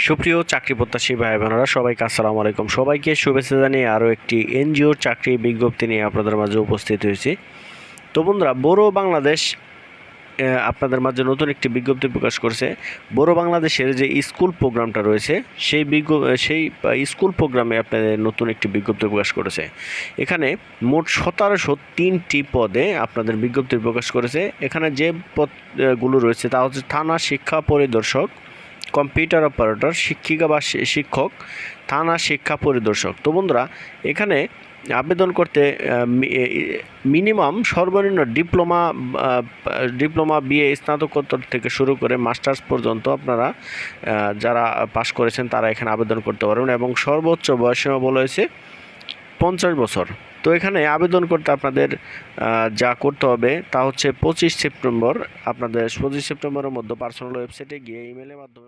সুপ্রিয় চাকরি প্রত্যাশী ভাই বোনেরা সবাইকে আসসালামু আলাইকুম। সবাইকে শুভেচ্ছা জানিয়ে আরও একটি এনজিওর চাকরি বিজ্ঞপ্তি নিয়ে আপনাদের মাঝে উপস্থিত হয়েছি। তো বন্ধুরা, বড়ো বাংলাদেশ আপনাদের মাঝে নতুন একটি বিজ্ঞপ্তি প্রকাশ করছে। বড়ো বাংলাদেশের যে স্কুল প্রোগ্রামটা রয়েছে সেই স্কুল প্রোগ্রামে আপনাদের নতুন একটি বিজ্ঞপ্তি প্রকাশ করেছে। এখানে মোট 1703টি পদে আপনাদের বিজ্ঞপ্তি প্রকাশ করেছে। এখানে যে পদগুলো রয়েছে তা হচ্ছে থানা শিক্ষা পরিদর্শক, কম্পিউটার অপারেটর, শিক্ষিকা বা শিক্ষক, থানা শিক্ষা পরিদর্শক। তো বন্ধুরা, এখানে আবেদন করতে মিনিমাম সর্বনিম্ন ডিপ্লোমা বিএ স্নাতকোত্তর থেকে শুরু করে মাস্টার্স পর্যন্ত আপনারা যারা পাশ করেছেন তারা এখানে আবেদন করতে পারবেন এবং সর্বোচ্চ বয়সসীমা বলা হয়েছে 50 বছর। তো এখানে আবেদন করতে আপনাদের যা করতে হবে তা হচ্ছে 25 সেপ্টেম্বরের মধ্যে পার্সোনাল ওয়েবসাইটে গিয়ে ইমেলের মাধ্যমে